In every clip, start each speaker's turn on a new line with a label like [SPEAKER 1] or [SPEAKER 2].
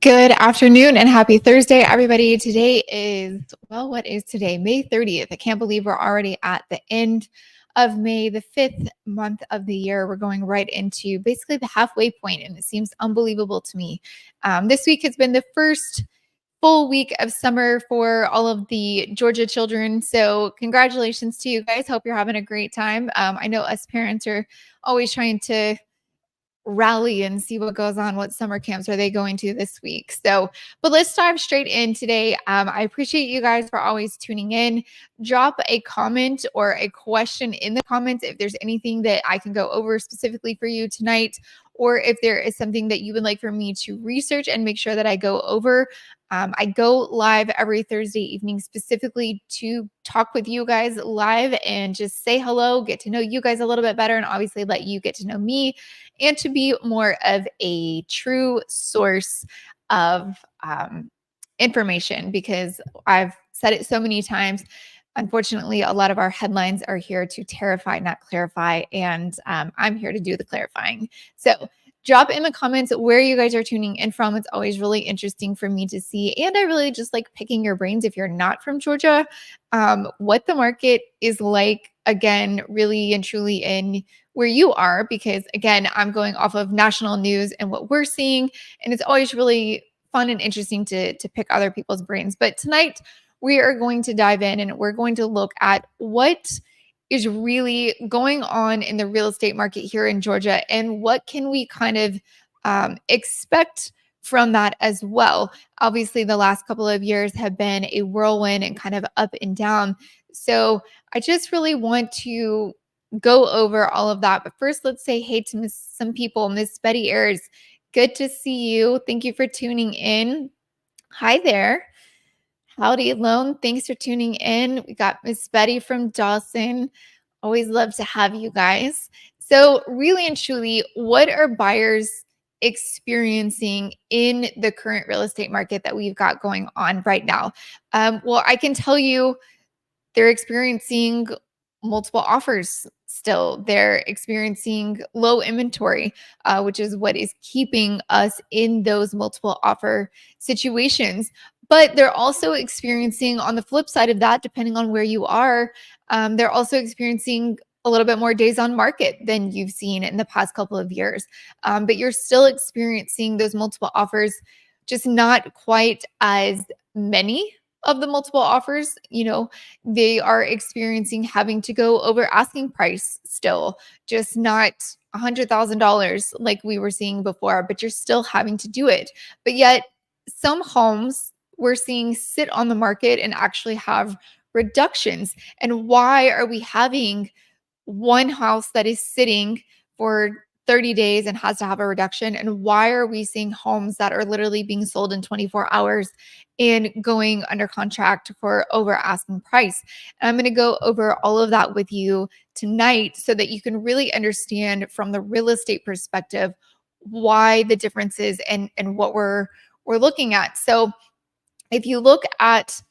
[SPEAKER 1] Good afternoon and happy Thursday, everybody. Today is, what is today? May 30th. I can't believe we're already at the end of May, the fifth month of the year. We're going right into basically the halfway point, and it seems unbelievable to me. This week has been the first full week of summer for all of the Georgia children. So, congratulations to you guys. Hope you're having a great time. I know us parents are always trying to rally and see what goes on. What summer camps are they going to this week? So, but let's dive straight in today. I appreciate you guys for always tuning in. Drop a comment or a question in the comments if there's anything that I can go over specifically for you tonight, or if there is something that you would like for me to research and make sure that I go over. I go live every Thursday evening specifically to talk with you guys live and just say hello, get to know you guys a little bit better, and obviously let you get to know me, and to be more of a true source of information, because I've said it so many times. Unfortunately, a lot of our headlines are here to terrify, not clarify, and I'm here to do the clarifying. So drop in the comments where you guys are tuning in from. It's always really interesting for me to see, and I really just like picking your brains if you're not from Georgia, what the market is like, again, really and truly in where you are, because again, I'm going off of national news and what we're seeing, and it's always really fun and interesting to pick other people's brains. But tonight we are going to dive in and we're going to look at what is really going on in the real estate market here in Georgia, and what can we kind of expect from that as well. Obviously, the last couple of years have been a whirlwind and kind of up and down. So I just really want to go over all of that. But first, let's say hey to some people. Miss Betty Ayers, good to see you. Thank you for tuning in. Hi there. Howdy alone. Thanks for tuning in. We got Miss Betty from Dawson. Always love to have you guys. So, really and truly, what are buyers experiencing in the current real estate market that we've got going on right now? Well, I can tell you they're experiencing multiple offers still. They're experiencing low inventory, which is what is keeping us in those multiple offer situations. But they're also experiencing, on the flip side of that, depending on where you are, they're also experiencing a little bit more days on market than you've seen in the past couple of years. But you're still experiencing those multiple offers, just not quite as many of the multiple offers. They are experiencing having to go over asking price still, just not $100,000 like we were seeing before, but you're still having to do it. But yet some homes we're seeing sit on the market and actually have reductions. And why are we having one house that is sitting for 30 days and has to have a reduction? And why are we seeing homes that are literally being sold in 24 hours and going under contract for over asking price? And I'm going to go over all of that with you tonight so that you can really understand from the real estate perspective why the differences and what we're looking at. So if you look at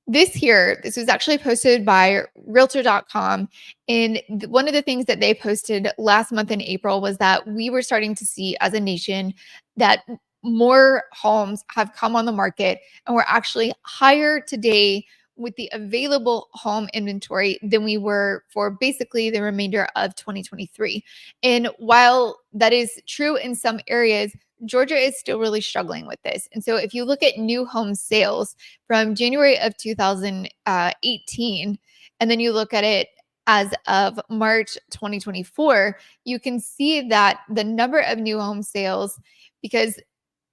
[SPEAKER 1] this was actually posted by realtor.com. And one of the things that they posted last month in April was that we were starting to see as a nation that more homes have come on the market, and we're actually higher today with the available home inventory than we were for basically the remainder of 2023. And while that is true in some areas, Georgia is still really struggling with this. And so if you look at new home sales from January of 2018, and then you look at it as of March 2024, you can see that the number of new home sales, because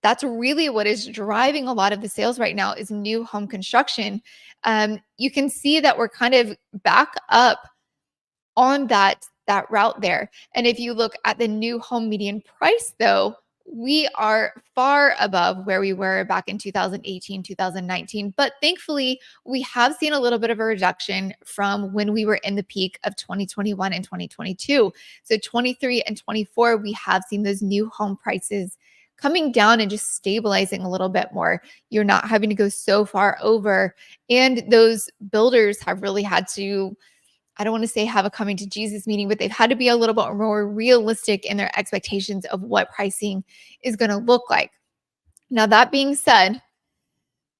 [SPEAKER 1] that's really what is driving a lot of the sales right now, is new home construction. You can see that we're kind of back up on that route there. And if you look at the new home median price, though, we are far above where we were back in 2018, 2019. But thankfully, we have seen a little bit of a reduction from when we were in the peak of 2021 and 2022. So 23 and 24, we have seen those new home prices coming down and just stabilizing a little bit more. You're not having to go so far over. And those builders have really had to, I don't want to say have a coming to Jesus meeting, but they've had to be a little bit more realistic in their expectations of what pricing is going to look like. Now, that being said,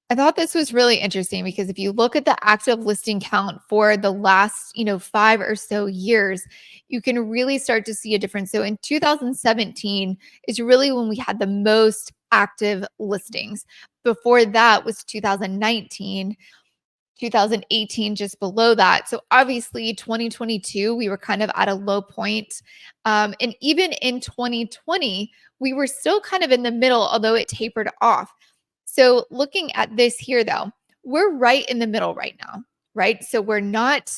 [SPEAKER 1] I thought this was really interesting because if you look at the active listing count for the last, 5 or so years, you can really start to see a difference. So in 2017 is really when we had the most active listings. Before that was 2019, 2018 just below that. So obviously 2022 we were kind of at a low point. And even in 2020 we were still kind of in the middle, although it tapered off. So looking at this here though, we're right in the middle right now, right? So we're not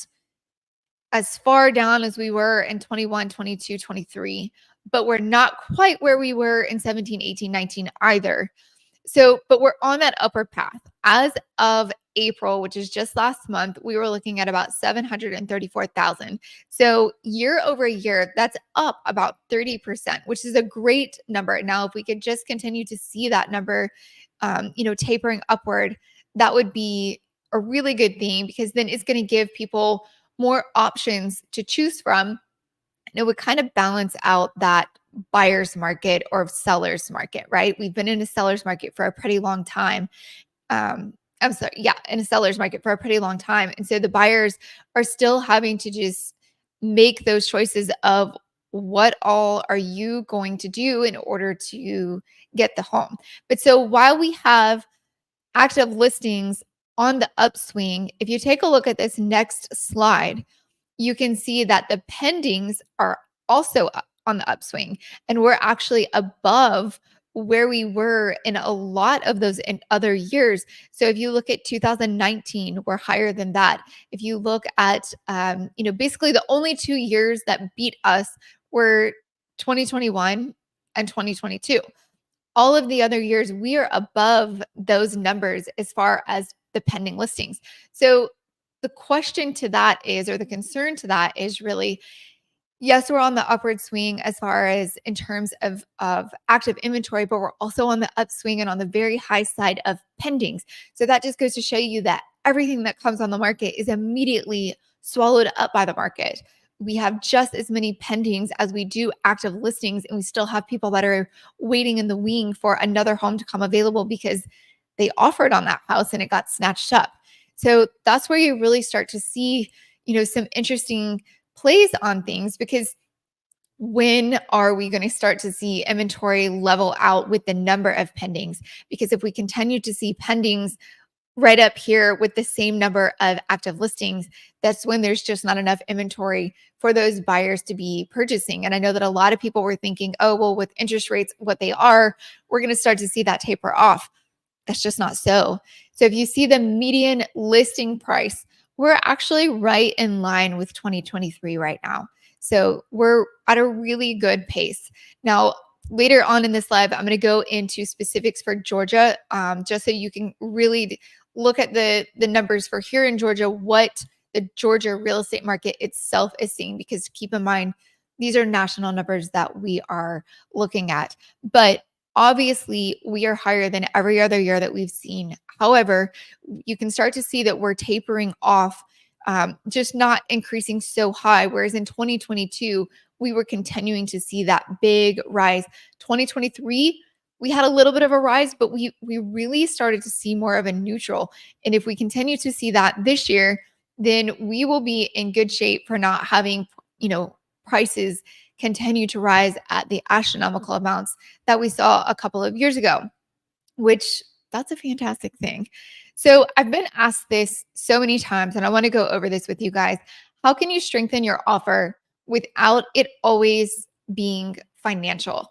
[SPEAKER 1] as far down as we were in 21, 22, 23, but we're not quite where we were in 17, 18, 19 either. So, but we're on that upward path. As of April, which is just last month, we were looking at about 734,000. So, year over year, that's up about 30%, which is a great number. Now, if we could just continue to see that number, tapering upward, that would be a really good thing because then it's going to give people more options to choose from. And it would kind of balance out that buyer's market or seller's market, right? We've been in a seller's market for a pretty long time. I'm sorry, yeah, in a seller's market for a pretty long time. And so the buyers are still having to just make those choices of what all are you going to do in order to get the home. But so while we have active listings on the upswing, if you take a look at this next slide, you can see that the pendings are also on the upswing, and we're actually above where we were in a lot of those in other years. So if you look at 2019, we're higher than that. If you look at, basically the only 2 years that beat us were 2021 and 2022. All of the other years, we are above those numbers as far as the pending listings. So the question to that is, or the concern to that is really, yes, we're on the upward swing as far as in terms of active inventory, but we're also on the upswing and on the very high side of pendings. So that just goes to show you that everything that comes on the market is immediately swallowed up by the market. We have just as many pendings as we do active listings, and we still have people that are waiting in the wing for another home to come available because they offered on that house and it got snatched up. So that's where you really start to see, some interesting plays on things, because when are we going to start to see inventory level out with the number of pendings? Because if we continue to see pendings right up here with the same number of active listings, that's when there's just not enough inventory for those buyers to be purchasing. And I know that a lot of people were thinking, oh, well, with interest rates what they are, we're going to start to see that taper off. That's just not so. So if you see the median listing price, we're actually right in line with 2023 right now. So we're at a really good pace. Now, later on in this live, I'm going to go into specifics for Georgia, just so you can really look at the numbers for here in Georgia, what the Georgia real estate market itself is seeing, because keep in mind, these are national numbers that we are looking at. But obviously, we are higher than every other year that we've seen. However, you can start to see that we're tapering off, just not increasing so high. Whereas in 2022, we were continuing to see that big rise. 2023, we had a little bit of a rise, but we really started to see more of a neutral. And if we continue to see that this year, then we will be in good shape for not having, prices continue to rise at the astronomical amounts that we saw a couple of years ago, which that's a fantastic thing. So I've been asked this so many times, and I want to go over this with you guys. How can you strengthen your offer without it always being financial?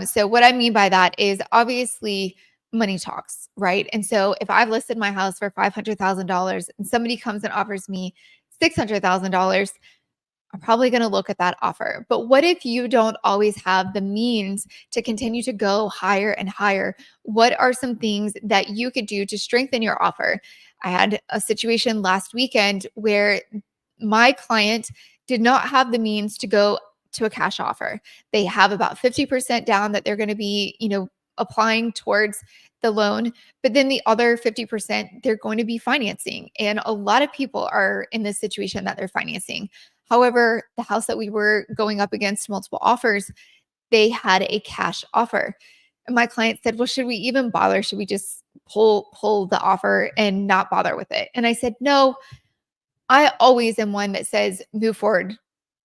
[SPEAKER 1] So what I mean by that is obviously money talks, right? And so if I've listed my house for $500,000 and somebody comes and offers me $600,000, I'm probably going to look at that offer. But what if you don't always have the means to continue to go higher and higher? What are some things that you could do to strengthen your offer? I had a situation last weekend where my client did not have the means to go to a cash offer. They have about 50% down that they're going to be, applying towards the loan, but then the other 50% they're going to be financing. And a lot of people are in this situation that they're financing. However, the house that we were going up against multiple offers, they had a cash offer. And my client said, "Well, should we even bother? Should we just pull the offer and not bother with it?" And I said, "No, I always am one that says move forward,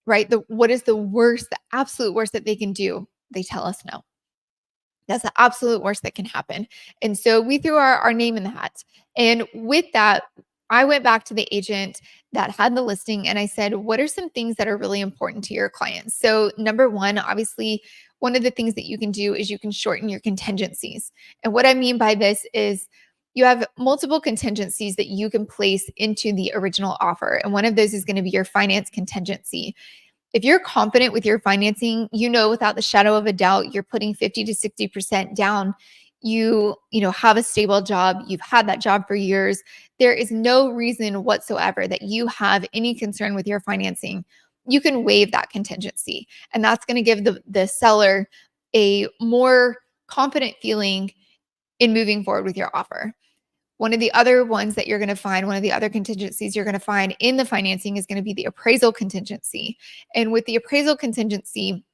[SPEAKER 1] right? What is the worst, the absolute worst that they can do? They tell us no. That's the absolute worst that can happen." And so we threw our name in the hat. And with that, I went back to the agent that had the listing and I said, "What are some things that are really important to your clients?" So, number one, obviously, one of the things that you can do is you can shorten your contingencies. And what I mean by this is you have multiple contingencies that you can place into the original offer. And one of those is going to be your finance contingency. If you're confident with your financing, you know without the shadow of a doubt you're putting 50 to 60% down. You have a stable job, you've had that job for years. There is no reason whatsoever that you have any concern with your financing. You can waive that contingency, and that's going to give the seller a more confident feeling in moving forward with your offer. One of the other ones that you're going to find, one of the other contingencies you're going to find in the financing is going to be the appraisal contingency. And with the appraisal contingency,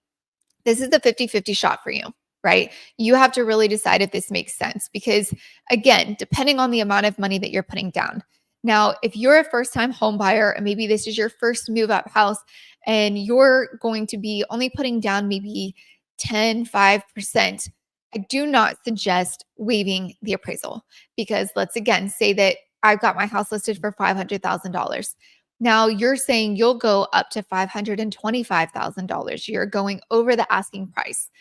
[SPEAKER 1] this is the 50-50 shot for you, right? You have to really decide if this makes sense because, again, depending on the amount of money that you're putting down. Now, if you're a first time home buyer and maybe this is your first move up house and you're going to be only putting down maybe 10, 5%, I do not suggest waiving the appraisal because let's again say that I've got my house listed for $500,000. Now you're saying you'll go up to $525,000. You're going over the asking price.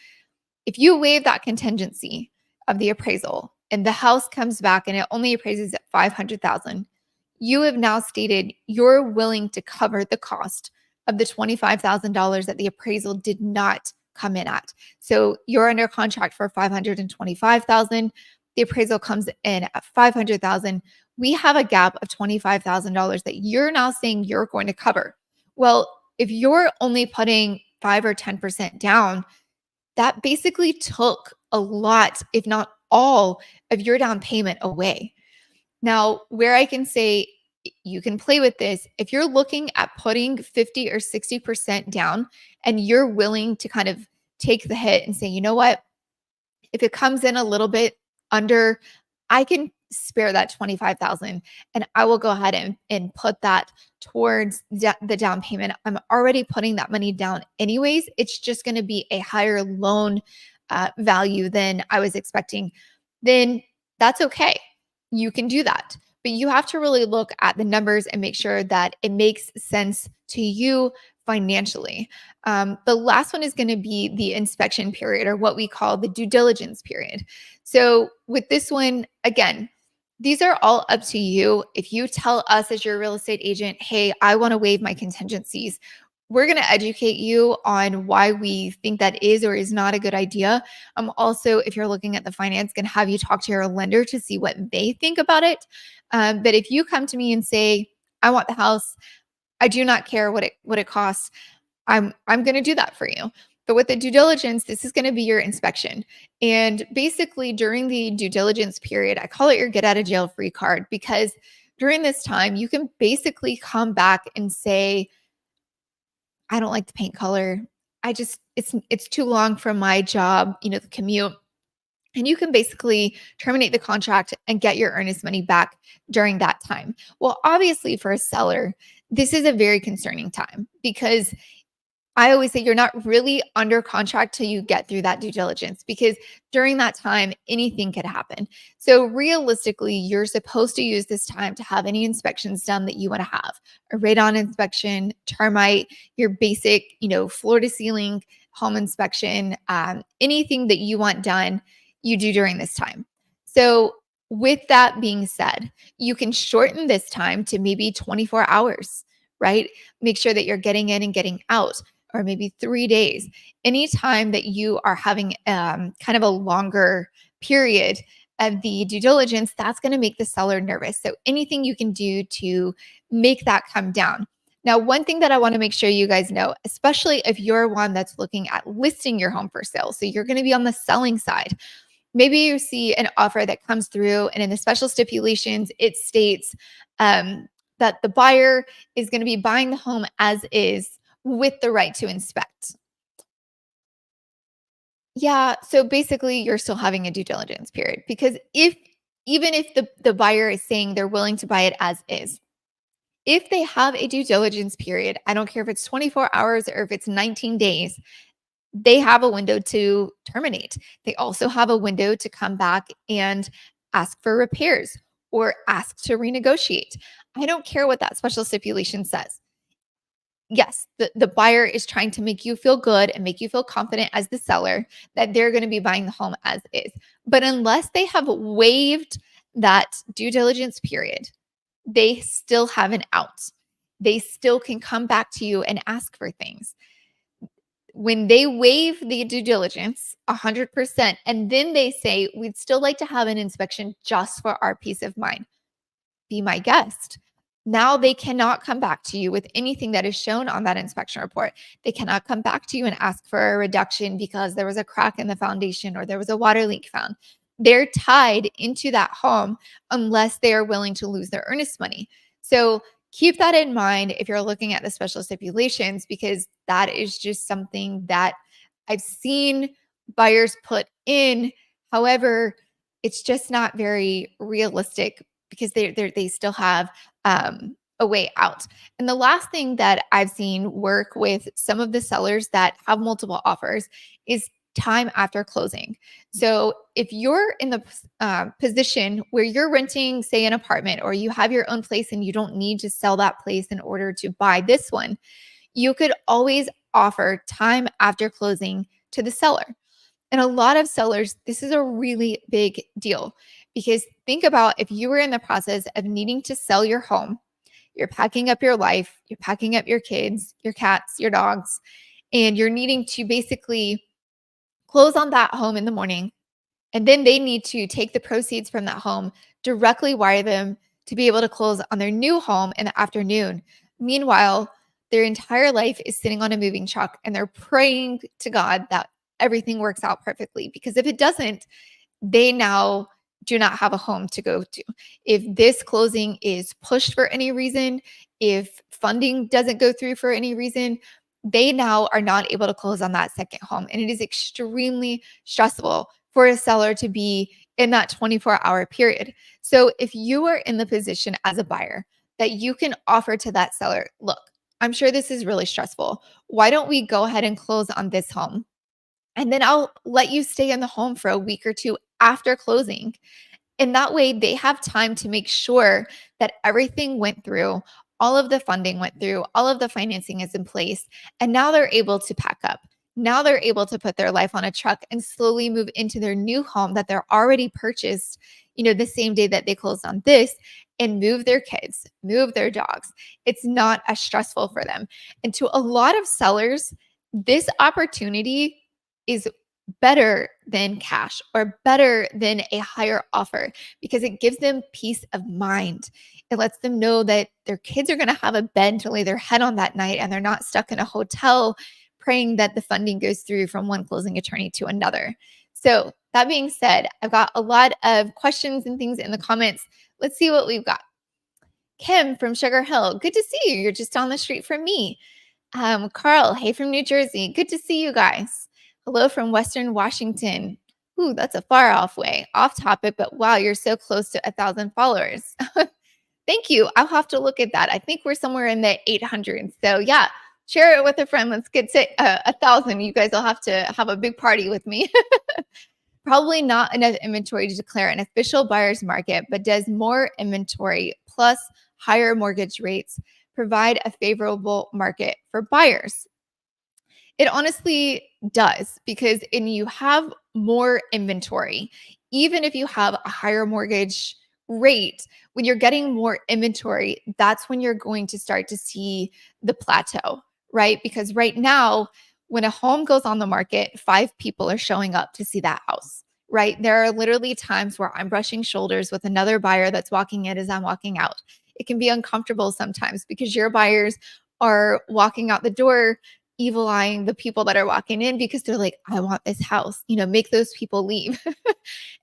[SPEAKER 1] If you waive that contingency of the appraisal and the house comes back and it only appraises at 500,000, you have now stated you're willing to cover the cost of the $25,000 that the appraisal did not come in at. So you're under contract for 525,000. The appraisal comes in at 500,000. We have a gap of $25,000 that you're now saying you're going to cover. Well, if you're only putting 5 or 10% down, that basically took a lot, if not all, of your down payment away. Now, where I can say you can play with this, if you're looking at putting 50 or 60% down and you're willing to kind of take the hit and say, you know what, if it comes in a little bit under, I can spare that 25,000 and I will go ahead and put that towards the down payment. I'm already putting that money down anyways. It's just going to be a higher loan value than I was expecting. Then that's okay. You can do that. But you have to really look at the numbers and make sure that it makes sense to you financially. The last one is going to be the inspection period, or what we call the due diligence period. So, with this one, again, these are all up to you. If you tell us as your real estate agent, hey, I want to waive my contingencies, we're going to educate you on why we think that is or is not a good idea. Also, if you're looking at the finance, going to have you talk to your lender to see what they think about it. But if you come to me and say, I want the house, I do not care what it costs, I'm going to do that for you. But with the due diligence, this is going to be your inspection. And basically during the due diligence period, I call it your get out of jail free card because during this time, you can basically come back and say, I don't like the paint color. It's too long from my job, the commute. And you can basically terminate the contract and get your earnest money back during that time. Well, obviously for a seller, this is a very concerning time because I always say you're not really under contract till you get through that due diligence because during that time, anything could happen. So realistically, you're supposed to use this time to have any inspections done that you want to have. A radon inspection, termite, your basic, floor to ceiling home inspection, anything that you want done, you do during this time. So with that being said, you can shorten this time to maybe 24 hours, right? Make sure that you're getting in and getting out, or maybe 3 days. Anytime that you are having kind of a longer period of the due diligence, that's going to make the seller nervous. So anything you can do to make that come down. Now, one thing that I want to make sure you guys know, especially if you're one that's looking at listing your home for sale, so you're going to be on the selling side. Maybe you see an offer that comes through and in the special stipulations, it states that the buyer is going to be buying the home as is with the right to inspect. Yeah, so basically you're still having a due diligence period because if even if the buyer is saying they're willing to buy it as is, if they have a due diligence period, I don't care if it's 24 hours or if it's 19 days, they have a window to terminate. They also have a window to come back and ask for repairs or ask to renegotiate. I don't care what that special stipulation says. Yes, the buyer is trying to make you feel good and make you feel confident as the seller that they're going to be buying the home as is. But unless they have waived that due diligence period, they still have an out. They still can come back to you and ask for things. When they waive the due diligence 100%, and then they say, we'd still like to have an inspection just for our peace of mind, be my guest. Now they cannot come back to you with anything that is shown on that inspection report. They cannot come back to you and ask for a reduction because there was a crack in the foundation or there was a water leak found. They're tied into that home unless they are willing to lose their earnest money. So keep that in mind if you're looking at the special stipulations, because that is just something that I've seen buyers put in. However, it's just not very realistic because they still have a way out. And the last thing that I've seen work with some of the sellers that have multiple offers is time after closing. So if you're in the position where you're renting, say, an apartment, or you have your own place and you don't need to sell that place in order to buy this one, you could always offer time after closing to the seller. And a lot of sellers, this is a really big deal because think about if you were in the process of needing to sell your home, you're packing up your life, you're packing up your kids, your cats, your dogs, and you're needing to basically close on that home in the morning. And then they need to take the proceeds from that home, directly wire them to be able to close on their new home in the afternoon. Meanwhile, their entire life is sitting on a moving truck and they're praying to God that everything works out perfectly. Because if it doesn't, they now do not have a home to go to. If this closing is pushed for any reason, if funding doesn't go through for any reason, they now are not able to close on that second home. And it is extremely stressful for a seller to be in that 24-hour period. So if you are in the position as a buyer that you can offer to that seller, look, I'm sure this is really stressful. Why don't we go ahead and close on this home? And then I'll let you stay in the home for a week or two after closing. And that way they have time to make sure that everything went through, all of the funding went through, all of the financing is in place. And now they're able to pack up. Now they're able to put their life on a truck and slowly move into their new home that they're already purchased, the same day that they closed on this, and move their kids, move their dogs. It's not as stressful for them. And to a lot of sellers, this opportunity is better than cash or better than a higher offer because it gives them peace of mind. It lets them know that their kids are going to have a bed to lay their head on that night and they're not stuck in a hotel praying that the funding goes through from one closing attorney to another. So, that being said, I've got a lot of questions and things in the comments. Let's see what we've got. Kim from Sugar Hill, good to see you. You're just down the street from me. Carl, hey from New Jersey. Good to see you guys. Hello from Western Washington. Ooh, that's a far off way. Off topic, but wow, you're so close to 1,000 followers. Thank you. I'll have to look at that. I think we're somewhere in the 800s. So yeah, share it with a friend. Let's get to 1,000. You guys will have to have a big party with me. Probably not enough inventory to declare an official buyer's market, but does more inventory plus higher mortgage rates provide a favorable market for buyers? It honestly does because when you have more inventory, even if you have a higher mortgage rate, when you're getting more inventory, that's when you're going to start to see the plateau, right? Because right now, when a home goes on the market, 5 people are showing up to see that house, right? There are literally times where I'm brushing shoulders with another buyer that's walking in as I'm walking out. It can be uncomfortable sometimes because your buyers are walking out the door evil eyeing the people that are walking in because they're like, I want this house, make those people leave.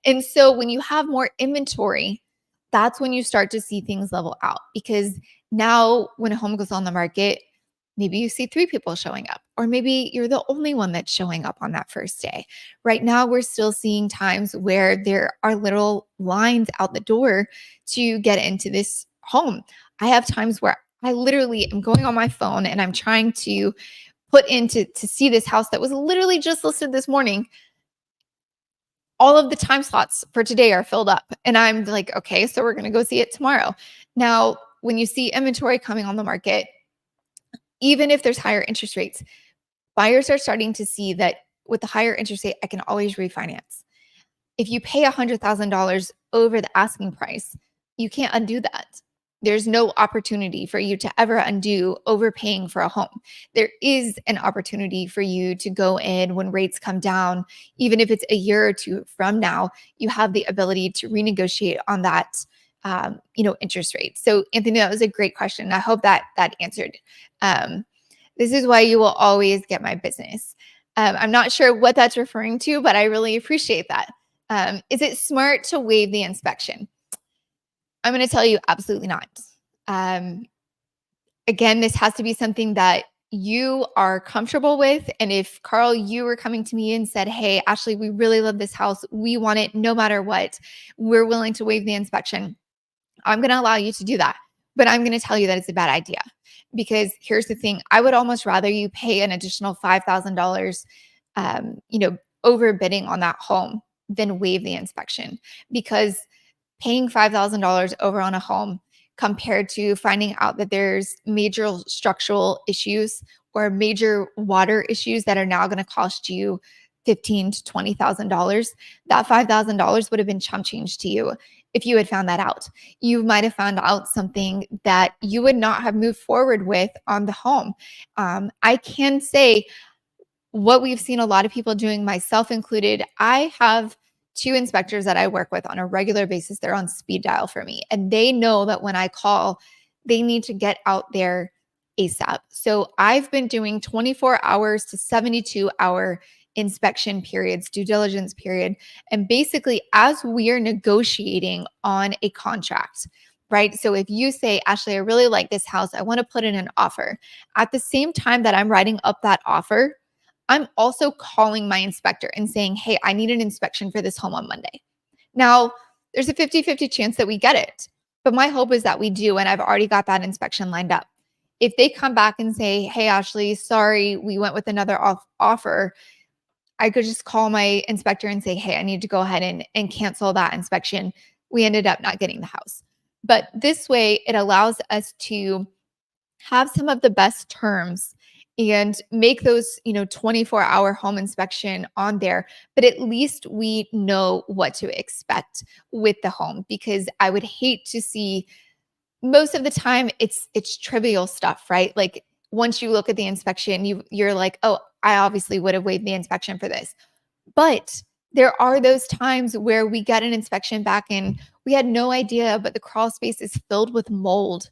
[SPEAKER 1] And so when you have more inventory, that's when you start to see things level out because now when a home goes on the market, Maybe you see 3 people showing up, or maybe you're the only one that's showing up on that first day. Right now, we're still seeing times where there are little lines out the door to get into this home. I have times where I literally am going on my phone and I'm trying to put in to see this house that was literally just listed this morning. All of the time slots for today are filled up. And I'm like, okay, so we're going to go see it tomorrow. Now, when you see inventory coming on the market, even if there's higher interest rates, buyers are starting to see that with the higher interest rate, I can always refinance. If you pay $100,000 over the asking price, you can't undo that. There's no opportunity for you to ever undo overpaying for a home. There is an opportunity for you to go in when rates come down, even if it's a year or two from now, you have the ability to renegotiate on that, interest rate. So, Anthony, that was a great question. I hope that answered. Um, this is why you will always get my business. I'm not sure what that's referring to, but I really appreciate that. Is it smart to waive the inspection? I'm going to tell you absolutely not. Um, Again, this has to be something that you are comfortable with. And if Carl, you were coming to me and said, hey, Ashley, we really love this house. We want it no matter what. We're willing to waive the inspection. I'm going to allow you to do that. But I'm going to tell you that it's a bad idea. Because here's the thing, I would almost rather you pay an additional $5,000, overbidding on that home than waive the inspection. Because paying $5,000 over on a home compared to finding out that there's major structural issues or major water issues that are now going to cost you $15,000 to $20,000, that $5,000 would have been chump change to you if you had found that out. You might have found out something that you would not have moved forward with on the home. I can say what we've seen a lot of people doing, myself included. I have 2 inspectors that I work with on a regular basis. They're on speed dial for me, and they know that when I call, they need to get out there ASAP. So I've been doing 24 hours to 72-hour inspection periods, due diligence period. And basically, as we are negotiating on a contract, right? So if you say, Ashley, I really like this house, I want to put in an offer. At the same time that I'm writing up that offer, I'm also calling my inspector and saying, hey, I need an inspection for this home on Monday. Now, there's a 50-50 chance that we get it, but my hope is that we do, and I've already got that inspection lined up. If they come back and say, hey, Ashley, sorry, we went with another offer, I could just call my inspector and say, hey, I need to go ahead and cancel that inspection. We ended up not getting the house. But this way, it allows us to have some of the best terms and make those 24-hour home inspection on there, but at least we know what to expect with the home. Because I would hate to see, most of the time it's trivial stuff, right? Like once you look at the inspection, you're like, oh, I obviously would have waived the inspection for this. But there are those times where we get an inspection back and we had no idea, but the crawl space is filled with mold,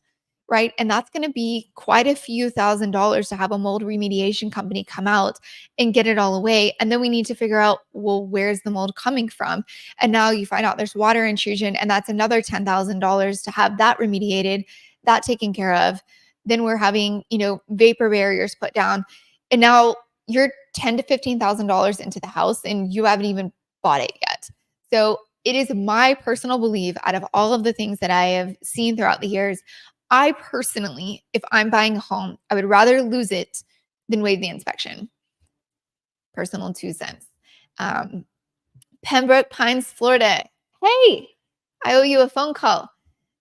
[SPEAKER 1] right? And that's going to be quite a few $1,000s to have a mold remediation company come out and get it all away. And then we need to figure out, well, where's the mold coming from? And now you find out there's water intrusion, and that's another $10,000 to have that remediated, that taken care of. Then we're having, vapor barriers put down. And now you're $10,000 to $15,000 into the house and you haven't even bought it yet. So it is my personal belief, out of all of the things that I have seen throughout the years, I personally, if I'm buying a home, I would rather lose it than waive the inspection. Personal 2 cents. Pembroke Pines, Florida. Hey, I owe you a phone call.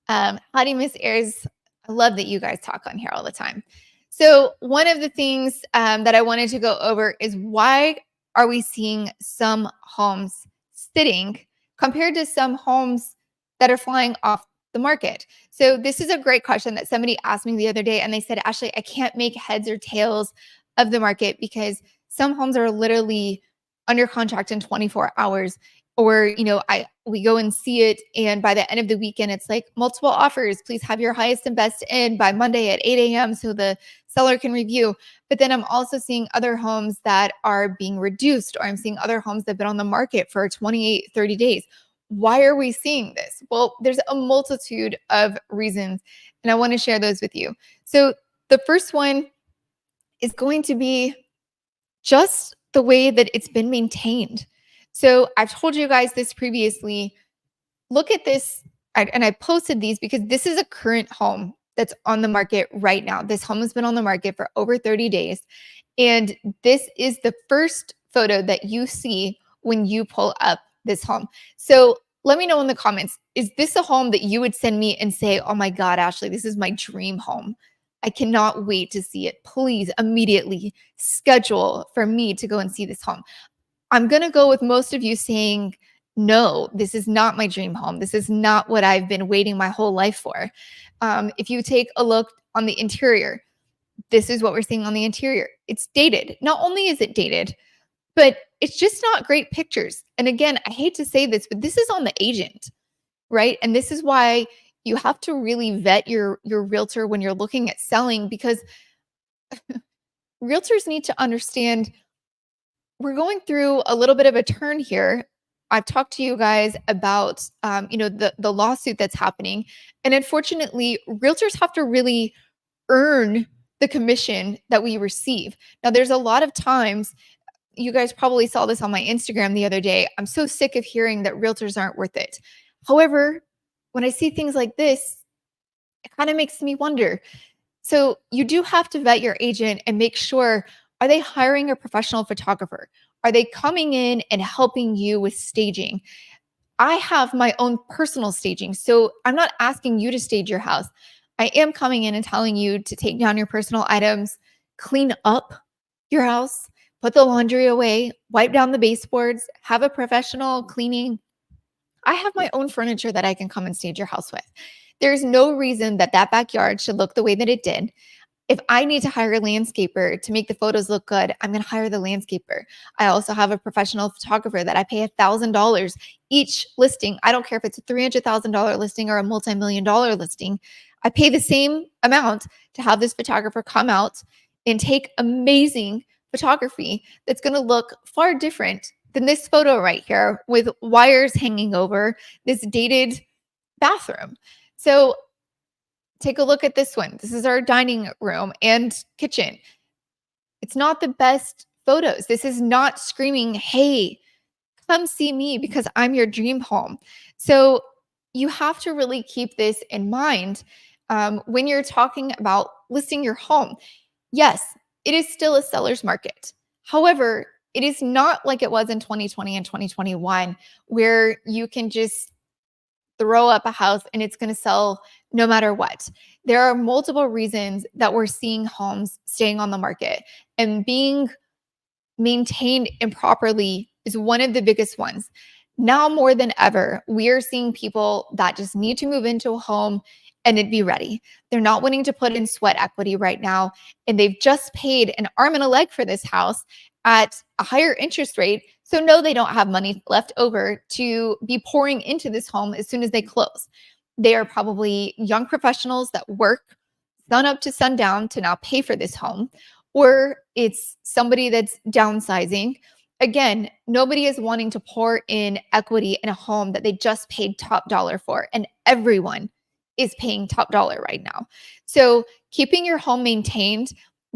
[SPEAKER 1] Howdy, Miss Ayers. I love that you guys talk on here all the time. So one of the things that I wanted to go over is, why are we seeing some homes sitting compared to some homes that are flying off the market? So this is a great question that somebody asked me the other day, and they said, Ashley, I can't make heads or tails of the market because some homes are literally under contract in 24 hours. Or, we go and see it, and by the end of the weekend, it's like multiple offers. Please have your highest and best in by Monday at 8 a.m. so the seller can review. But then I'm also seeing other homes that are being reduced, or I'm seeing other homes that have been on the market for 28, 30 days. Why are we seeing this? Well, there's a multitude of reasons, and I want to share those with you. So the first one is going to be just the way that it's been maintained. So I've told you guys this previously. Look at this. And I posted these because this is a current home that's on the market right now. This home has been on the market for over 30 days. And this is the first photo that you see when you pull up this home. So let me know in the comments, is this a home that you would send me and say, oh my God, Ashley, this is my dream home. I cannot wait to see it. Please immediately schedule for me to go and see this home. I'm going to go with most of you saying, no, this is not my dream home. This is not what I've been waiting my whole life for. If you take a look on the interior, this is what we're seeing on the interior. It's dated. Not only is it dated, but it's just not great pictures. And again, I hate to say this, but this is on the agent, right? And this is why you have to really vet your realtor when you're looking at selling, because realtors need to understand we're going through a little bit of a turn here. I've talked to you guys about, the lawsuit that's happening, and unfortunately, realtors have to really earn the commission that we receive. Now, there's a lot of times, you guys probably saw this on my Instagram the other day. I'm so sick of hearing that realtors aren't worth it. However, when I see things like this, it kind of makes me wonder. So you do have to vet your agent and make sure, are they hiring a professional photographer? Are they coming in and helping you with staging? I have my own personal staging. So I'm not asking you to stage your house. I am coming in and telling you to take down your personal items, clean up your house, put the laundry away, wipe down the baseboards, have a professional cleaning. I have my own furniture that I can come and stage your house with. There's no reason that that backyard should look the way that it did. If I need to hire a landscaper to make the photos look good, I'm going to hire the landscaper. I also have a professional photographer that I pay $1,000 each listing. I don't care if it's a $300,000 listing or a multi-million-dollar listing. I pay the same amount to have this photographer come out and take amazing photography that's going to look far different than this photo right here with wires hanging over this dated bathroom. So take a look at this one. This is our dining room and kitchen. It's not the best photos. This is not screaming, hey, come see me because I'm your dream home. So you have to really keep this in mind when you're talking about listing your home. Yes, it is still a seller's market. However, it is not like it was in 2020 and 2021, where you can just throw up a house and it's going to sell no matter what. There are multiple reasons that we're seeing homes staying on the market, and being maintained improperly is one of the biggest ones. Now more than ever, we are seeing people that just need to move into a home and it be ready. They're not wanting to put in sweat equity right now, and they've just paid an arm and a leg for this house at a higher interest rate. So no, they don't have money left over to be pouring into this home as soon as they close. They are probably young professionals that work sun up to sundown to now pay for this home, or it's somebody that's downsizing. Again, nobody is wanting to pour in equity in a home that they just paid top dollar for, and everyone is paying top dollar right now. So keeping your home maintained,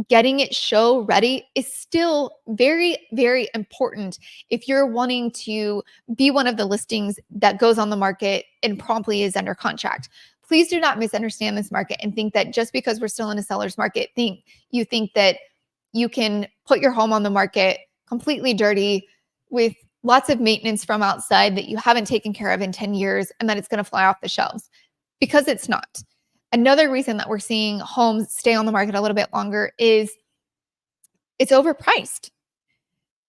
[SPEAKER 1] getting it show ready is still very, very important if you're wanting to be one of the listings that goes on the market and promptly is under contract. Please do not misunderstand this market and think that just because we're still in a seller's market, you think that you can put your home on the market completely dirty with lots of maintenance from outside that you haven't taken care of in 10 years and that it's going to fly off the shelves, because it's not. Another reason that we're seeing homes stay on the market a little bit longer is it's overpriced.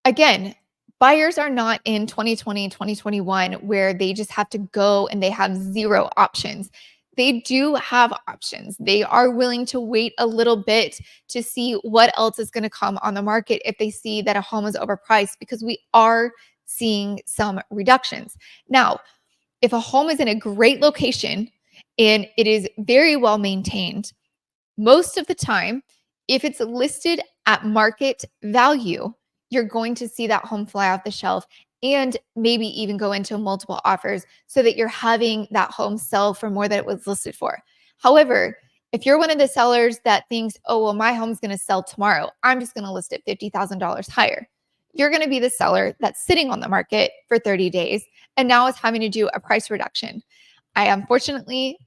[SPEAKER 1] Again, buyers are not in 2020, 2021, where they just have to go and they have zero options. They do have options. They are willing to wait a little bit to see what else is going to come on the market if they see that a home is overpriced, because we are seeing some reductions. Now, if a home is in a great location and it is very well maintained, most of the time, if it's listed at market value, you're going to see that home fly off the shelf and maybe even go into multiple offers so that you're having that home sell for more than it was listed for. However, If you're one of the sellers that thinks, oh, well, my home's going to sell tomorrow, I'm just going to list it $50,000 higher. You're going to be the seller that's sitting on the market for 30 days and now is having to do a price reduction. I unfortunately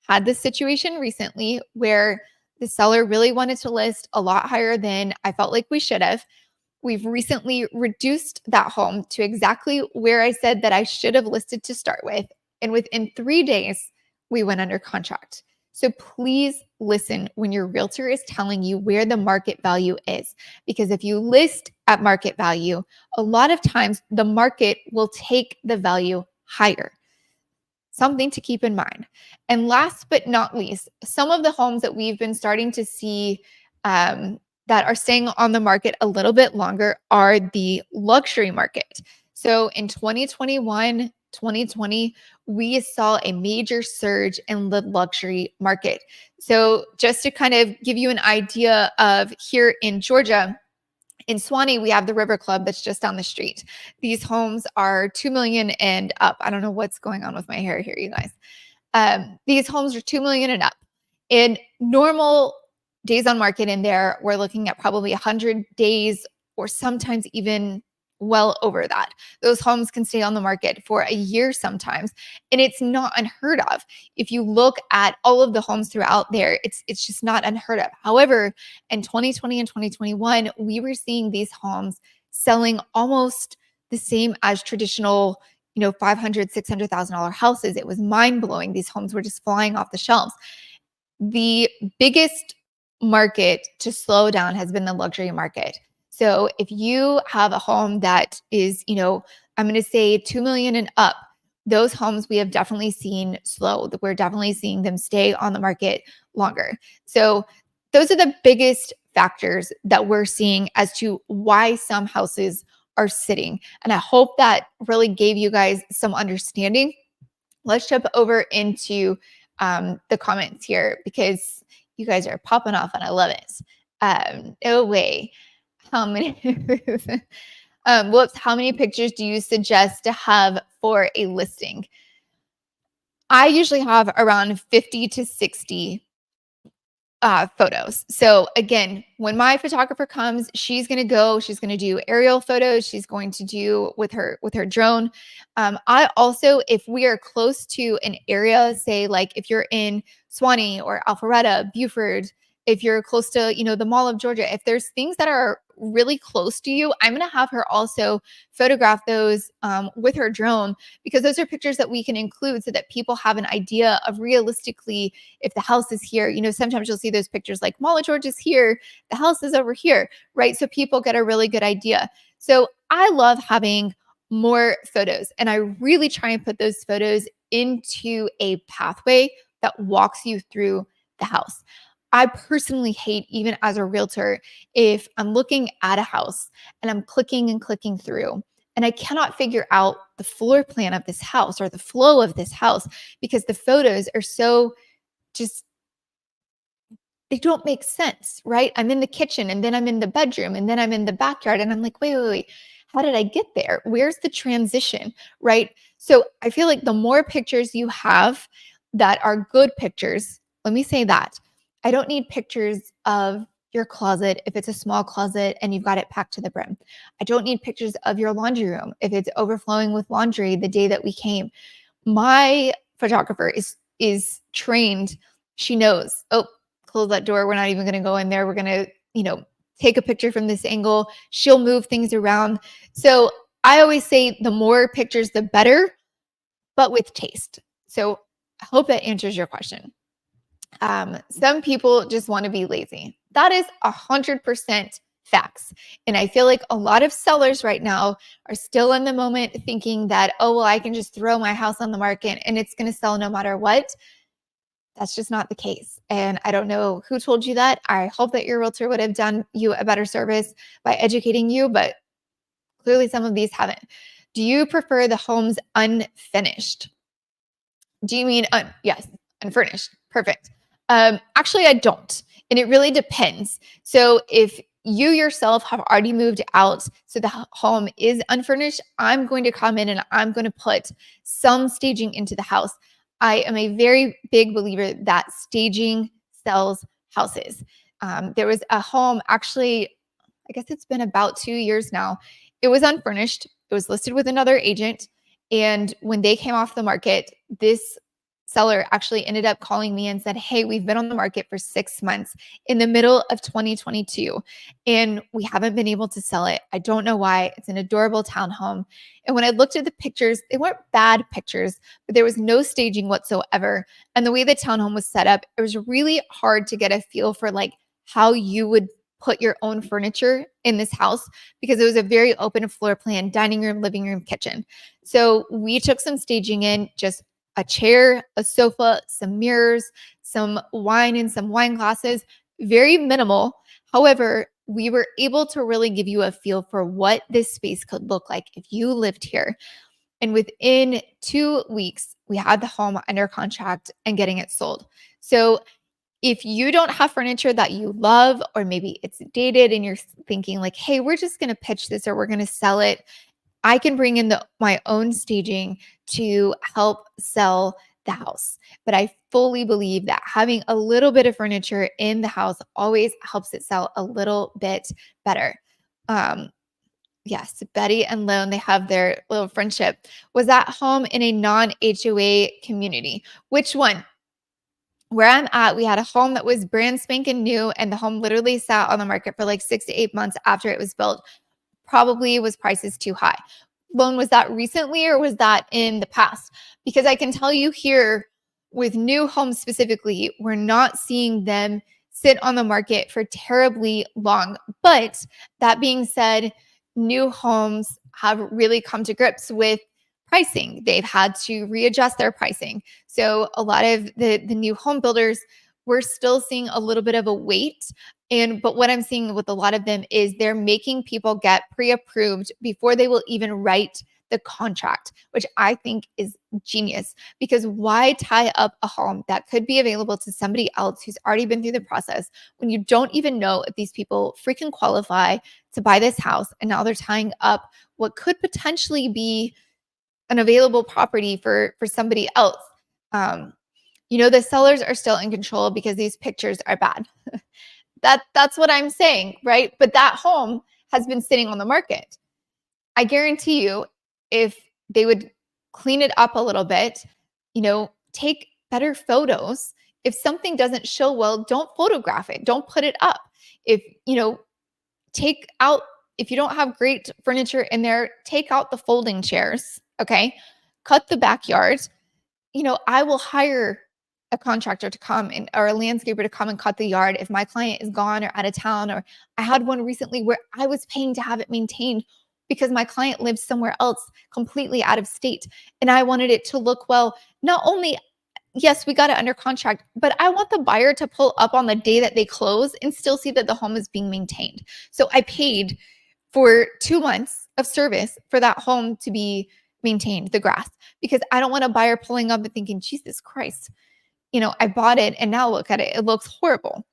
[SPEAKER 1] had this situation recently where the seller really wanted to list a lot higher than I felt like we should have. We've recently reduced that home to exactly where I said that I should have listed to start with. And within 3 days, we went under contract. So please listen when your realtor is telling you where the market value is. Because if you list at market value, a lot of times the market will take the value higher. Something to keep in mind. And last but not least, some of the homes that we've been starting to see that are staying on the market a little bit longer are the luxury market. So in 2021, 2020, we saw a major surge in the luxury market. So just to kind of give you an idea of here in Georgia, in Swanee, we have the River Club that's just down the street. These homes are 2 million and up. I don't know what's going on with my hair here, you guys. These homes are 2 million and up. In normal days on market in there, we're looking at probably 100 days or sometimes even well over that. Those homes can stay on the market for a year sometimes, and it's not unheard of. If you look at all of the homes throughout there, it's just not unheard of. However, in 2020 and 2021, we were seeing these homes selling almost the same as traditional, $500,000, $600,000 houses. It was mind blowing. These homes were just flying off the shelves. The biggest market to slow down has been the luxury market. So if you have a home that is, I'm going to say 2 million and up, those homes we have definitely seen slow. We're definitely seeing them stay on the market longer. So those are the biggest factors that we're seeing as to why some houses are sitting. And I hope that really gave you guys some understanding. Let's jump over into the comments here because you guys are popping off and I love it. No way. How many how many pictures do you suggest to have for a listing? I usually have around 50 to 60 photos. So again, when my photographer comes, she's going to do aerial photos. She's going to do with her drone. I also, if we are close to an area, say like if you're in Swanee or Alpharetta, Buford, if you're close to, the Mall of Georgia, if there's things that are really close to you, I'm going to have her also photograph those with her drone, because those are pictures that we can include so that people have an idea of realistically, if the house is here, sometimes you'll see those pictures like Mall of Georgia is here, the house is over here, right? So people get a really good idea. So I love having more photos, and I really try and put those photos into a pathway that walks you through the house. I personally hate, even as a realtor, if I'm looking at a house and I'm clicking and clicking through and I cannot figure out the floor plan of this house or the flow of this house because the photos are so just, they don't make sense, right? I'm in the kitchen and then I'm in the bedroom and then I'm in the backyard and I'm like, wait. How did I get there? Where's the transition, right? So I feel like the more pictures you have that are good pictures, let me say that. I don't need pictures of your closet if it's a small closet and you've got it packed to the brim. I don't need pictures of your laundry room if it's overflowing with laundry the day that we came. My photographer is trained. She knows, oh, close that door. We're not even going to go in there. We're going to, take a picture from this angle. She'll move things around. So I always say the more pictures, the better, but with taste. So I hope that answers your question. Some people just want to be lazy. That is 100% facts. And I feel like a lot of sellers right now are still in the moment thinking that, oh, well, I can just throw my house on the market and it's going to sell no matter what. That's just not the case. And I don't know who told you that. I hope that your realtor would have done you a better service by educating you, but clearly some of these haven't. Do you prefer the homes unfinished? Do you mean, yes, unfurnished? Perfect. Actually, I don't. And it really depends. So if you yourself have already moved out, so the home is unfurnished, I'm going to come in and I'm going to put some staging into the house. I am a very big believer that staging sells houses. There was a home, actually, I guess it's been about 2 years now. It was unfurnished. It was listed with another agent. And when they came off the market, this seller actually ended up calling me and said, "Hey, we've been on the market for 6 months in the middle of 2022, and we haven't been able to sell it. I don't know why. It's an adorable townhome." And when I looked at the pictures, they weren't bad pictures, but there was no staging whatsoever. And the way the townhome was set up, it was really hard to get a feel for like how you would put your own furniture in this house, because it was a very open floor plan, dining room, living room, kitchen. So we took some staging in, just a chair, a sofa, some mirrors, some wine and some wine glasses, very minimal. However, we were able to really give you a feel for what this space could look like if you lived here. And within 2 weeks, we had the home under contract and getting it sold. So if you don't have furniture that you love, or maybe it's dated and you're thinking like, "Hey, we're just going to pitch this or we're going to sell it," I can bring in my own staging to help sell the house. But I fully believe that having a little bit of furniture in the house always helps it sell a little bit better. Um, yes, Betty and Lone, they have their little friendship. Was that home in a non-HOA community? Which one? Where I'm at, we had a home that was brand spanking new, and the home literally sat on the market for like 6 to 8 months after it was built. Probably was prices too high. Loan, was that recently or was that in the past? Because I can tell you here with new homes specifically, we're not seeing them sit on the market for terribly long. But that being said, new homes have really come to grips with pricing. They've had to readjust their pricing. So a lot of the new home builders, we're still seeing a little bit of a wait. But what I'm seeing with a lot of them is they're making people get pre-approved before they will even write the contract, which I think is genius, because why tie up a home that could be available to somebody else who's already been through the process when you don't even know if these people freaking qualify to buy this house, and now they're tying up what could potentially be an available property for somebody else. The sellers are still in control because these pictures are bad. That's what I'm saying, right? But that home has been sitting on the market. I guarantee you, if they would clean it up a little bit, take better photos. If something doesn't show well, don't photograph it. Don't put it up. Take out, if you don't have great furniture in there, take out the folding chairs, okay? Cut the backyard. I will hire a contractor to come or a landscaper to come and cut the yard if my client is gone or out of town. Or I had one recently where I was paying to have it maintained because my client lives somewhere else completely out of state. And I wanted it to look well. Not only, yes, we got it under contract, but I want the buyer to pull up on the day that they close and still see that the home is being maintained. So I paid for 2 months of service for that home to be maintained, the grass, because I don't want a buyer pulling up and thinking, "Jesus Christ, I bought it and now look at it. It looks horrible."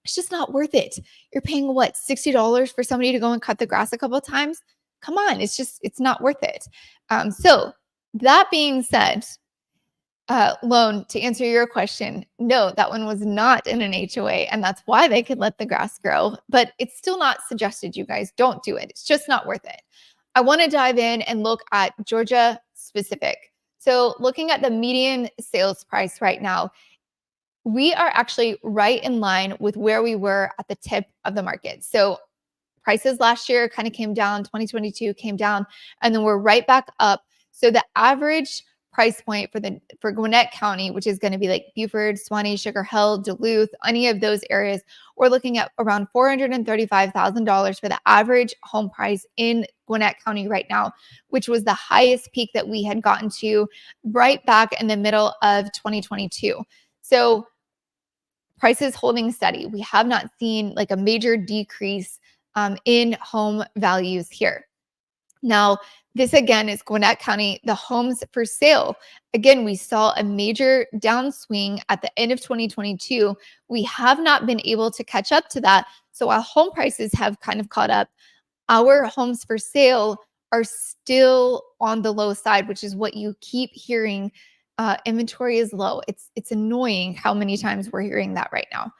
[SPEAKER 1] It's just not worth it. You're paying what, $60 for somebody to go and cut the grass a couple of times? Come on, it's not worth it. So that being said, Loan, to answer your question, no, that one was not in an HOA, and that's why they could let the grass grow. But it's still not suggested, you guys. Don't do it. It's just not worth it. I want to dive in and look at Georgia specific. So looking at the median sales price right now, we are actually right in line with where we were at the tip of the market. So prices last year kind of came down, 2022 came down, and then we're right back up. So the average price point for Gwinnett County, which is going to be like Beaufort, Suwannee, Sugar Hill, Duluth, any of those areas, we're looking at around $435,000 for the average home price in Gwinnett County right now, which was the highest peak that we had gotten to right back in the middle of 2022. So prices holding steady. We have not seen like a major decrease in home values here. Now, this again is Gwinnett County, the homes for sale. Again, we saw a major downswing at the end of 2022. We have not been able to catch up to that. So while home prices have kind of caught up, our homes for sale are still on the low side, which is what you keep hearing inventory is low. It's annoying how many times we're hearing that right now.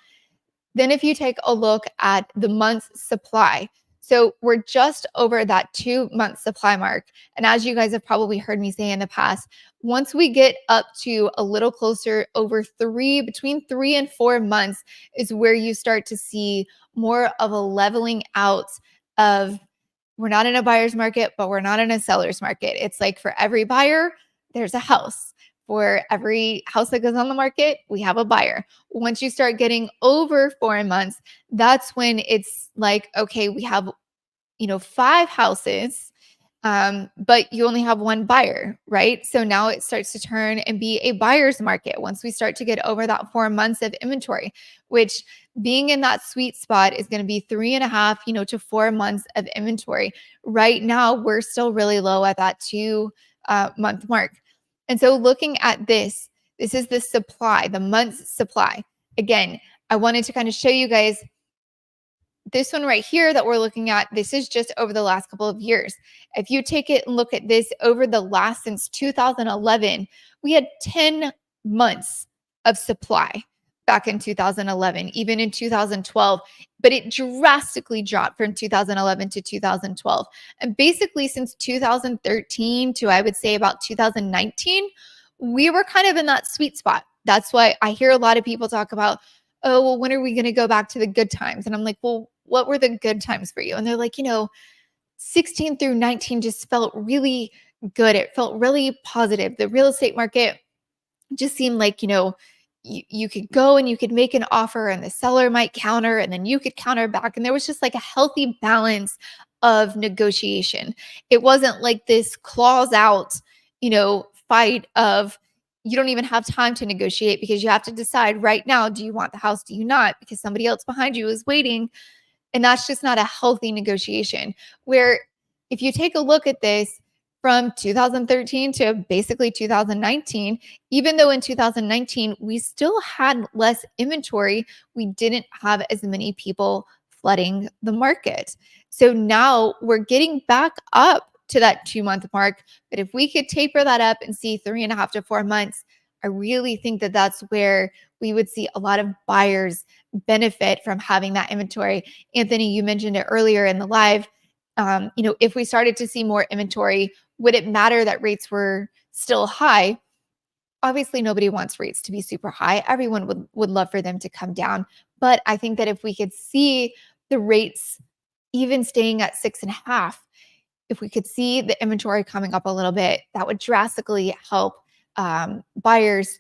[SPEAKER 1] Then if you take a look at the month's supply, so we're just over that 2-month supply mark. And as you guys have probably heard me say in the past, once we get up to a little closer over between 3 and 4 months is where you start to see more of a leveling out of, we're not in a buyer's market, but we're not in a seller's market. It's like for every buyer, there's a house. For every house that goes on the market, we have a buyer. Once you start getting over 4 months, that's when it's like, okay, we have, 5 houses, but you only have one buyer, right? So now it starts to turn and be a buyer's market once we start to get over that 4 months of inventory, which being in that sweet spot is going to be 3.5, to 4 months of inventory. Right now, we're still really low at that 2 month mark. And so looking at this is the supply, the month's supply. Again, I wanted to kind of show you guys this one right here that we're looking at. This is just over the last couple of years. If you take it and look at this over the last since 2011, we had 10 months of supply back in 2011, even in 2012, but it drastically dropped from 2011 to 2012. And basically since 2013 to, I would say, about 2019, we were kind of in that sweet spot. That's why I hear a lot of people talk about, oh, well, when are we going to go back to the good times? And I'm like, well, what were the good times for you? And they're like, 16 through 19 just felt really good. It felt really positive. The real estate market just seemed like, you could go and you could make an offer and the seller might counter and then you could counter back. And there was just like a healthy balance of negotiation. It wasn't like this claws out, fight of, you don't even have time to negotiate because you have to decide right now, do you want the house? Do you not? Because somebody else behind you is waiting. And that's just not a healthy negotiation. Where if you take a look at this from 2013 to basically 2019, even though in 2019 we still had less inventory, we didn't have as many people flooding the market. So now we're getting back up to that 2-month mark. But if we could taper that up and see 3.5 to 4 months, I really think that that's where we would see a lot of buyers benefit from having that inventory. Anthony, you mentioned it earlier in the live. If we started to see more inventory, would it matter that rates were still high? Obviously, nobody wants rates to be super high. Everyone would love for them to come down. But I think that if we could see the rates even staying at 6.5, if we could see the inventory coming up a little bit, that would drastically help buyers,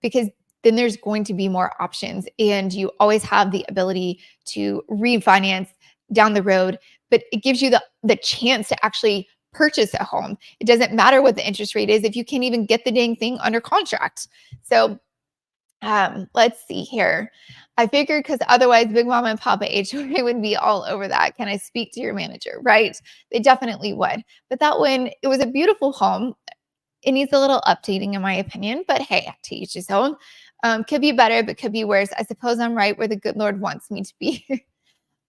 [SPEAKER 1] because then there's going to be more options and you always have the ability to refinance down the road, but it gives you the chance to actually purchase a home. It doesn't matter what the interest rate is if you can't even get the dang thing under contract. So let's see here. I figured because otherwise Big Mama and Papa HOA would be all over that. Can I speak to your manager? Right? They definitely would. But that one, it was a beautiful home. It needs a little updating in my opinion, but hey, to each his own. Could be better, but could be worse. I suppose I'm right where the good Lord wants me to be.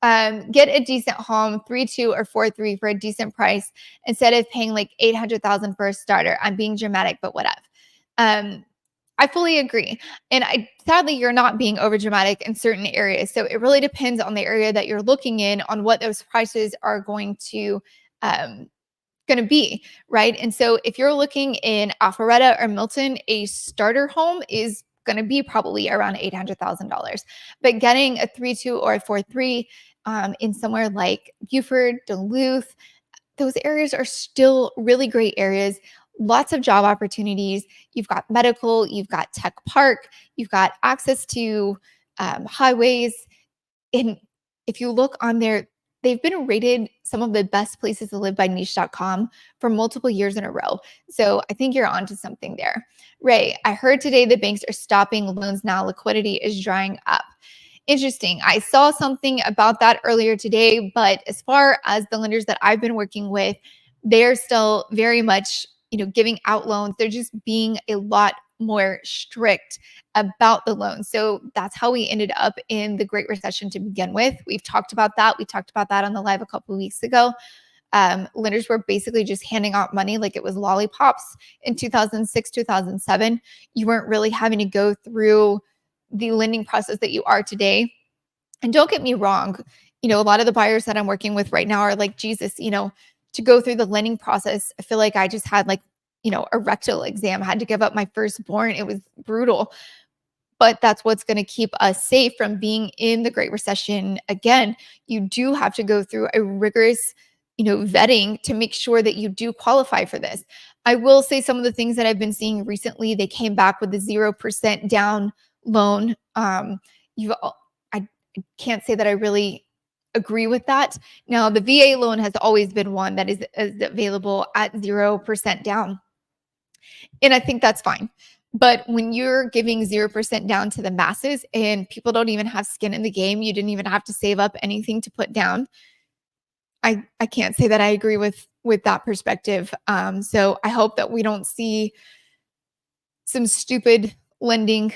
[SPEAKER 1] Get a decent home, 3.2 or 4.3 for a decent price instead of paying like 800,000 for a starter. I'm being dramatic, but whatever. I fully agree. And sadly, you're not being over dramatic in certain areas. So it really depends on the area that you're looking in on what those prices are going to be, right? And so if you're looking in Alpharetta or Milton, a starter home is going to be probably around $800,000. But getting a 3.2 or a 4.3 in somewhere like Beaufort, Duluth, those areas are still really great areas. Lots of job opportunities. You've got medical, you've got tech park, you've got access to highways. And if you look on there, they've been rated some of the best places to live by niche.com for multiple years in a row. So I think you're onto something there. Ray, I heard today the banks are stopping loans now. Liquidity is drying up. Interesting. I saw something about that earlier today, but as far as the lenders that I've been working with, they're still very much, giving out loans. They're just being a lot more strict about the loans. So that's how we ended up in the Great Recession to begin with. We've talked about that. We talked about that on the live a couple of weeks ago. Lenders were basically just handing out money like it was lollipops in 2006, 2007. You weren't really having to go through the lending process that you are today. And don't get me wrong, a lot of the buyers that I'm working with right now are like, Jesus, to go through the lending process, I feel like I just had like, a rectal exam. I had to give up my firstborn. It was brutal. But that's what's going to keep us safe from being in the Great Recession again. You do have to go through a rigorous, vetting to make sure that you do qualify for this. I will say some of the things that I've been seeing recently, they came back with the 0% down loan. You've, I can't say that I really agree with that. Now, the VA loan has always been one that is available at 0% down. And I think that's fine. But when you're giving 0% down to the masses and people don't even have skin in the game, you didn't even have to save up anything to put down. I can't say that I agree with that perspective. So I hope that we don't see some stupid lending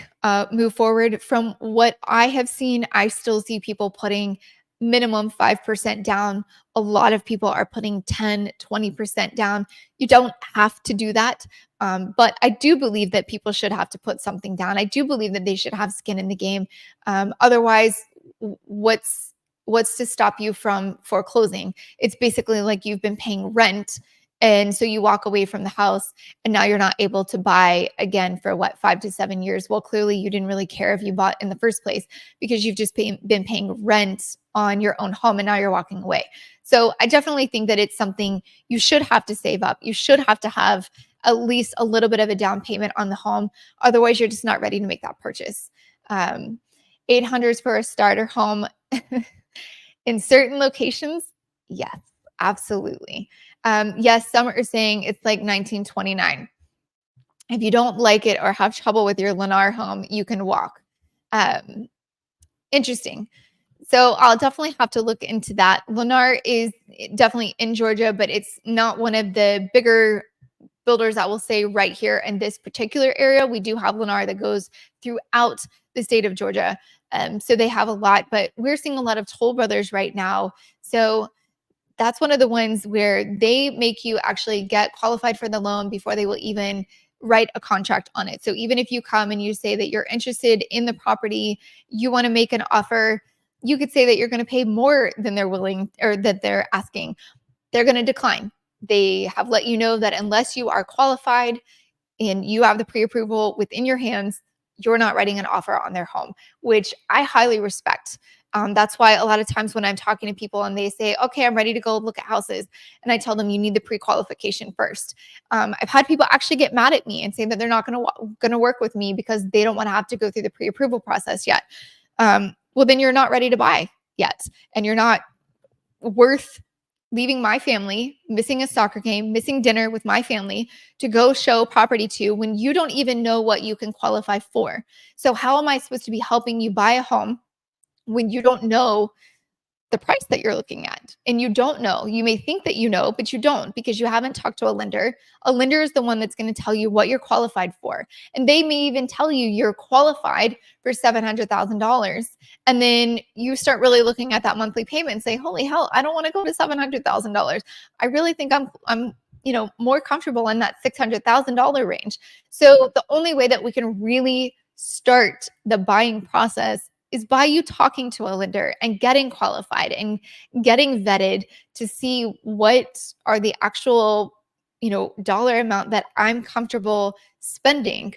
[SPEAKER 1] move forward. From what I have seen, I still see people putting minimum 5% down. A lot of people are putting 10, 20% down. You don't have to do that. But I do believe that people should have to put something down. I do believe that they should have skin in the game. Otherwise, what's to stop you from foreclosing? It's basically like you've been paying rent. And so you walk away from the house and now you're not able to buy again for 5 to 7 years. Well, clearly you didn't really care if you bought in the first place because you've just been paying rent on your own home and now you're walking away. So I definitely think that it's something you should have to save up. You should have to have at least a little bit of a down payment on the home. Otherwise, you're just not ready to make that purchase. 800s for a starter home in certain locations. Yes, absolutely. Yes, some are saying it's like 1929. If you don't like it or have trouble with your Lennar home, you can walk. Interesting. So I'll definitely have to look into that. Lennar is definitely in Georgia, but it's not one of the bigger builders, I will say, right here in this particular area. We do have Lennar that goes throughout the state of Georgia. So they have a lot, but we're seeing a lot of Toll Brothers right now. So that's one of the ones where they make you actually get qualified for the loan before they will even write a contract on it. So even if you come and you say that you're interested in the property, you want to make an offer, you could say that you're going to pay more than they're willing or that they're asking. They're going to decline. They have let you know that unless you are qualified and you have the pre-approval within your hands, you're not writing an offer on their home, which I highly respect. That's why a lot of times when I'm talking to people and they say, okay, I'm ready to go look at houses. And I tell them you need the pre-qualification first. I've had people actually get mad at me and say that they're not going to work with me because they don't want to have to go through the pre-approval process yet. Well, then you're not ready to buy yet. And you're not worth leaving my family, missing a soccer game, missing dinner with my family to go show property to when you don't even know what you can qualify for. So how am I supposed to be helping you buy a home when you don't know the price that you're looking at? And you don't know. You may think that you know, but you don't because you haven't talked to a lender. A lender is the one that's going to tell you what you're qualified for. And they may even tell you you're qualified for $700,000. And then you start really looking at that monthly payment and say, holy hell, I don't want to go to $700,000. I really think I'm more comfortable in that $600,000 range. So the only way that we can really start the buying process is by you talking to a lender and getting qualified and getting vetted to see what are the actual, dollar amount that I'm comfortable spending.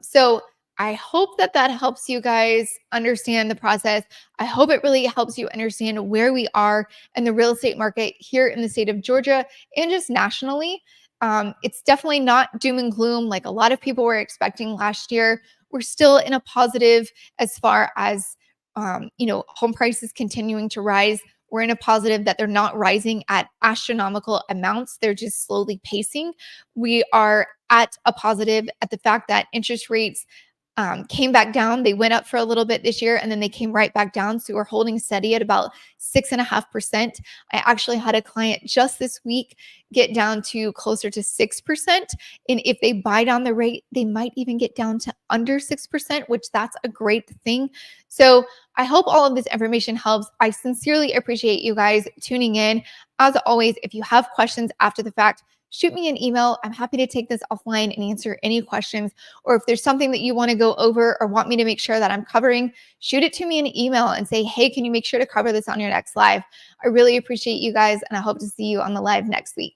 [SPEAKER 1] So I hope that helps you guys understand the process. I hope it really helps you understand where we are in the real estate market here in the state of Georgia and just nationally. It's definitely not doom and gloom like a lot of people were expecting last year. We're still in a positive as far as, home prices continuing to rise. We're in a positive that they're not rising at astronomical amounts. They're just slowly pacing. We are at a positive at the fact that interest rates came back down. They went up for a little bit this year and then they came right back down. So we're holding steady at about 6.5%. I actually had a client just this week get down to closer to 6%. And if they buy down the rate, they might even get down to under 6%, which that's a great thing. So I hope all of this information helps. I sincerely appreciate you guys tuning in. As always, if you have questions after the fact, shoot me an email. I'm happy to take this offline and answer any questions. Or if there's something that you want to go over or want me to make sure that I'm covering, shoot it to me in an email and say, hey, can you make sure to cover this on your next live? I really appreciate you guys, and I hope to see you on the live next week.